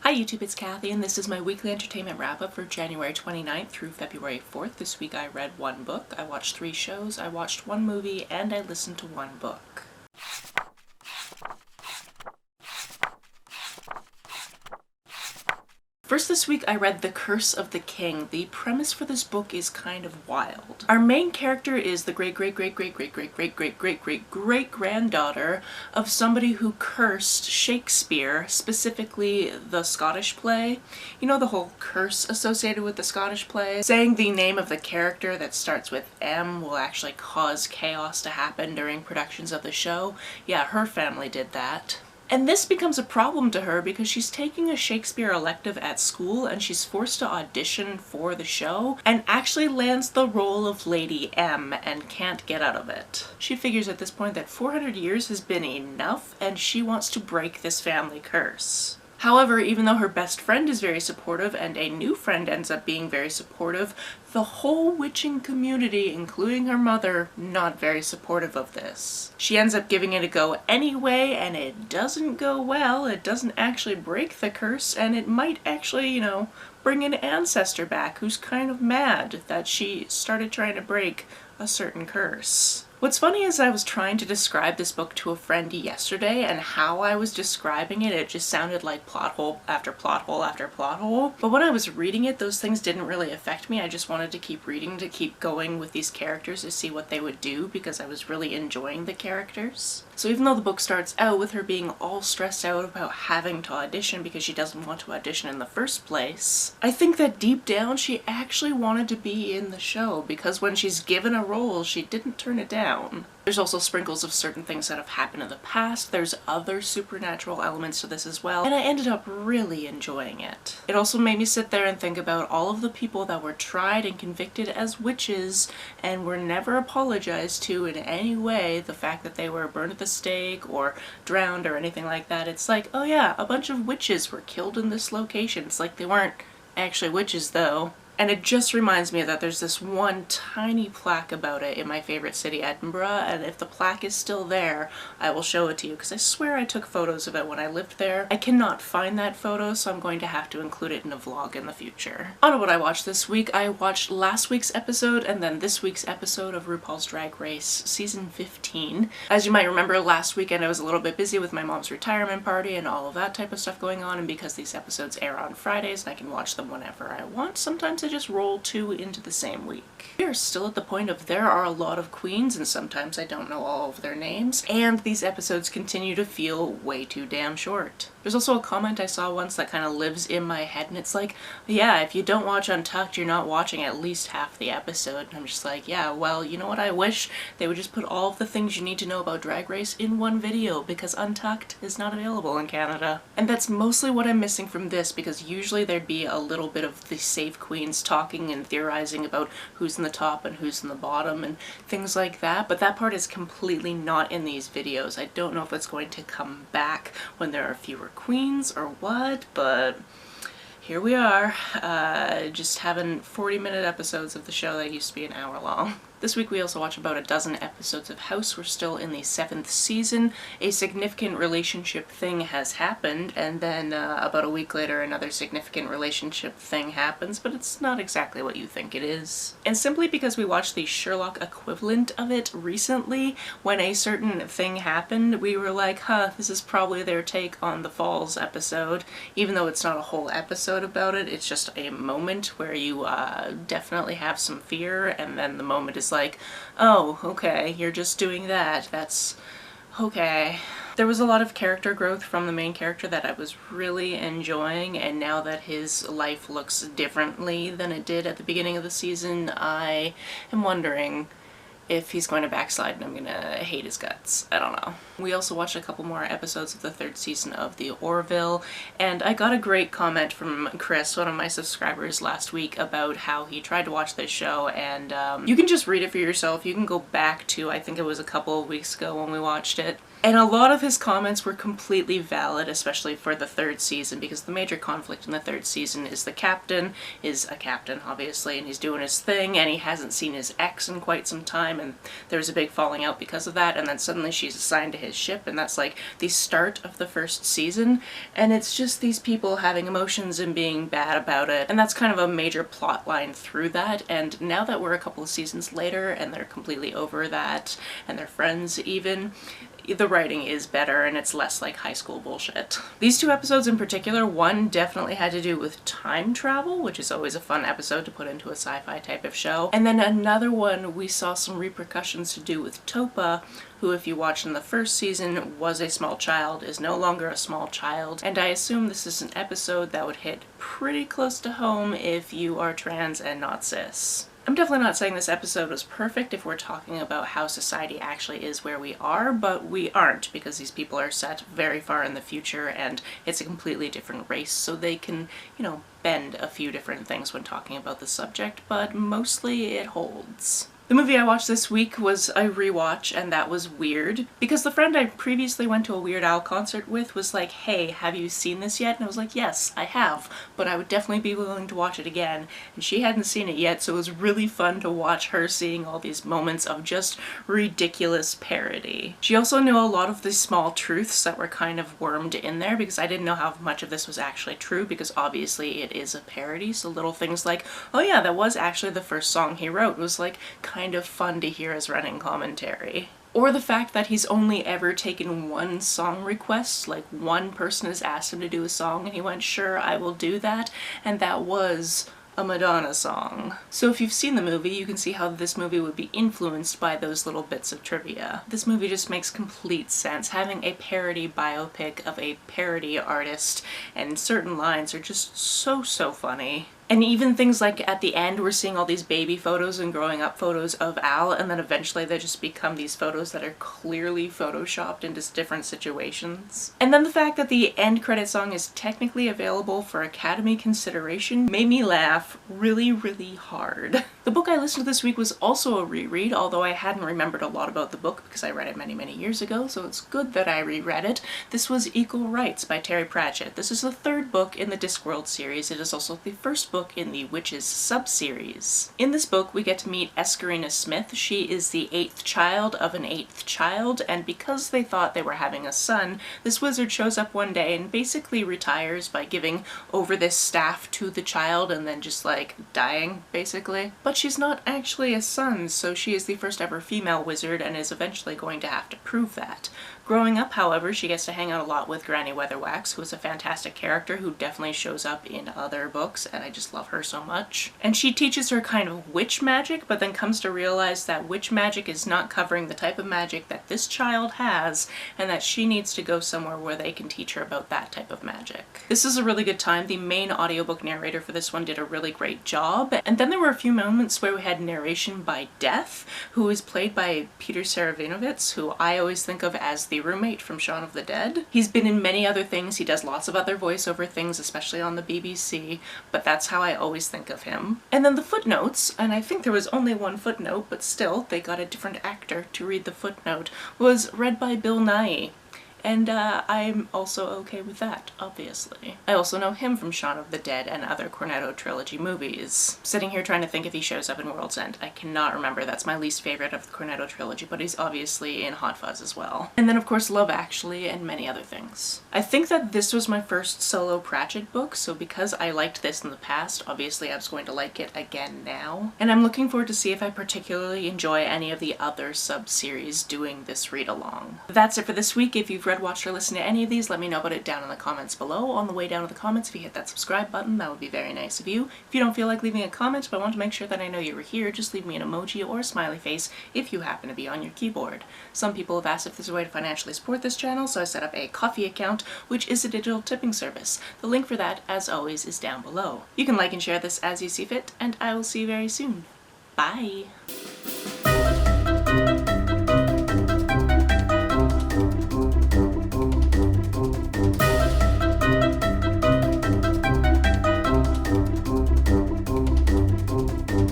Hi YouTube, it's Kathy and this is my weekly entertainment wrap-up for January 29th through February 4th. This week I read one book, I watched 3 shows, I watched one movie, and I listened to one book. First this week I read The Curse of the King. The premise for this book is kind of wild. Our main character is the great-great-great-great-great-great-great-great-great-great-granddaughter of somebody who cursed Shakespeare, specifically the Scottish play. You know the whole curse associated with the Scottish play? Saying the name of the character that starts with M will actually cause chaos to happen during productions of the show. Yeah, her family did that. And this becomes a problem to her because she's taking a Shakespeare elective at school and she's forced to audition for the show and actually lands the role of Lady M and can't get out of it. She figures at this point that 400 years has been enough and she wants to break this family curse. However, even though her best friend is very supportive and a new friend ends up being very supportive, the whole witching community, including her mother, not very supportive of this. She ends up giving it a go anyway, and it doesn't go well. It doesn't actually break the curse, and it might actually, bring an ancestor back who's kind of mad that she started trying to break a certain curse. What's funny is I was trying to describe this book to a friend yesterday, and how I was describing it, it just sounded like plot hole after plot hole after plot hole. But when I was reading it, those things didn't really affect me. I just wanted to keep reading, to keep going with these characters to see what they would do, because I was really enjoying the characters. So even though the book starts out with her being all stressed out about having to audition because she doesn't want to audition in the first place, I think that deep down she actually wanted to be in the show, because when she's given a role, she didn't turn it down. There's also sprinkles of certain things that have happened in the past. There's other supernatural elements to this as well, and I ended up really enjoying it. It also made me sit there and think about all of the people that were tried and convicted as witches and were never apologized to in any way. The fact that they were burned at the stake or drowned or anything like that. It's like, oh yeah, a bunch of witches were killed in this location. It's like they weren't actually witches though. And it just reminds me that there's this one tiny plaque about it in my favorite city, Edinburgh, and if the plaque is still there, I will show it to you, because I swear I took photos of it when I lived there. I cannot find that photo, so I'm going to have to include it in a vlog in the future. On to what I watched this week. I watched last week's episode and then this week's episode of RuPaul's Drag Race Season 15. As you might remember, last weekend I was a little bit busy with my mom's retirement party and all of that type of stuff going on, and because these episodes air on Fridays and I can watch them whenever I want, sometimes I just roll 2 into the same week. We are still at the point of there are a lot of queens and sometimes I don't know all of their names, and these episodes continue to feel way too damn short. There's also a comment I saw once that kind of lives in my head, and it's like, yeah, if you don't watch Untucked, you're not watching at least half the episode. And I'm just like, yeah, well, you know what, I wish they would just put all of the things you need to know about Drag Race in one video, because Untucked is not available in Canada. And that's mostly what I'm missing from this, because usually there'd be a little bit of the safe queens talking and theorizing about who's in the top and who's in the bottom and things like that, but that part is completely not in these videos. I don't know if it's going to come back when there are fewer queens or what, but here we are, just having 40-minute episodes of the show that used to be an hour long. This week we also watched about a dozen episodes of House. We're still in the 7th season. A significant relationship thing has happened, and then about a week later another significant relationship thing happens, but it's not exactly what you think it is. And simply because we watched the Sherlock equivalent of it recently, when a certain thing happened, we were like, huh, this is probably their take on the Falls episode. Even though it's not a whole episode about it, it's just a moment where you definitely have some fear, and then the moment is like, oh, okay, you're just doing that. That's okay. There was a lot of character growth from the main character that I was really enjoying, and now that his life looks differently than it did at the beginning of the season, I am wondering if he's going to backslide and I'm gonna hate his guts. I don't know. We also watched a couple more episodes of the 3rd season of The Orville, and I got a great comment from Chris, one of my subscribers, last week about how he tried to watch this show, and you can just read it for yourself. You can go back to, I think it was a couple of weeks ago when we watched it. And a lot of his comments were completely valid, especially for the third season, because the major conflict in the third season is the captain is a captain, obviously, and he's doing his thing, and he hasn't seen his ex in quite some time, and there's a big falling out because of that, and then suddenly she's assigned to his ship, and that's like the start of the first season, and it's just these people having emotions and being bad about it, and that's kind of a major plot line through that. And now that we're a couple of seasons later and they're completely over that, and they're friends even, the writing is better and it's less like high school bullshit. These two episodes in particular, one definitely had to do with time travel, which is always a fun episode to put into a sci-fi type of show. And then another one, we saw some repercussions to do with Topa, who, if you watched in the first season, was a small child, is no longer a small child. And I assume this is an episode that would hit pretty close to home if you are trans and not cis. I'm definitely not saying this episode was perfect if we're talking about how society actually is where we are, but we aren't, because these people are set very far in the future and it's a completely different race, so they can, bend a few different things when talking about the subject, but mostly it holds. The movie I watched this week was a rewatch, and that was weird, because the friend I previously went to a Weird Al concert with was like, hey, have you seen this yet? And I was like, yes, I have, but I would definitely be willing to watch it again. And she hadn't seen it yet, so it was really fun to watch her seeing all these moments of just ridiculous parody. She also knew a lot of the small truths that were kind of wormed in there, because I didn't know how much of this was actually true, because obviously it is a parody, so little things like, oh yeah, that was actually the first song he wrote, was like kind of fun to hear as running commentary. Or the fact that he's only ever taken one song request, like one person has asked him to do a song and he went, sure, I will do that, and that was a Madonna song. So if you've seen the movie, you can see how this movie would be influenced by those little bits of trivia. This movie just makes complete sense. Having a parody biopic of a parody artist, and certain lines are just so funny. And even things like at the end, we're seeing all these baby photos and growing up photos of Al, and then eventually they just become these photos that are clearly photoshopped into different situations. And then the fact that the end credit song is technically available for Academy consideration made me laugh really hard. The book I listened to this week was also a reread, although I hadn't remembered a lot about the book because I read it many years ago, so it's good that I reread it. This was Equal Rights by Terry Pratchett. This is the third book in the Discworld series. It is also the first book in the Witches sub-series. In this book, we get to meet Escarina Smith. She is the 8th child of an 8th child, and because they thought they were having a son, this wizard shows up one day and basically retires by giving over this staff to the child and then just like dying, basically. But she's not actually a son, so she is the first ever female wizard and is eventually going to have to prove that. Growing up, however, she gets to hang out a lot with Granny Weatherwax, who is a fantastic character who definitely shows up in other books, and I just love her so much. And she teaches her kind of witch magic, but then comes to realize that witch magic is not covering the type of magic that this child has, and that she needs to go somewhere where they can teach her about that type of magic. This is a really good time. The main audiobook narrator for this one did a really great job, and then there were a few moments where we had narration by Death, who is played by Peter Serafinovich, who I always think of as the roommate from Shaun of the Dead. He's been in many other things. He does lots of other voiceover things, especially on the BBC, but that's how I always think of him. And then the footnotes, and I think there was only one footnote, but still, they got a different actor to read the footnote, was read by Bill Nighy. And I'm also okay with that, obviously. I also know him from Shaun of the Dead and other Cornetto trilogy movies. Sitting here trying to think if he shows up in World's End. I cannot remember. That's my least favorite of the Cornetto trilogy, but he's obviously in Hot Fuzz as well. And then of course Love Actually and many other things. I think that this was my first solo Pratchett book, so because I liked this in the past, obviously I was going to like it again now. And I'm looking forward to see if I particularly enjoy any of the other sub-series doing this read-along. That's it for this week. If you've read, watched, or listened to any of these, let me know about it down in the comments below. On the way down to the comments, if you hit that subscribe button, that would be very nice of you. If you don't feel like leaving a comment but want to make sure that I know you were here, just leave me an emoji or a smiley face if you happen to be on your keyboard. Some people have asked if there's a way to financially support this channel, so I set up a Ko-fi account, which is a digital tipping service. The link for that, as always, is down below. You can like and share this as you see fit, and I will see you very soon. Bye!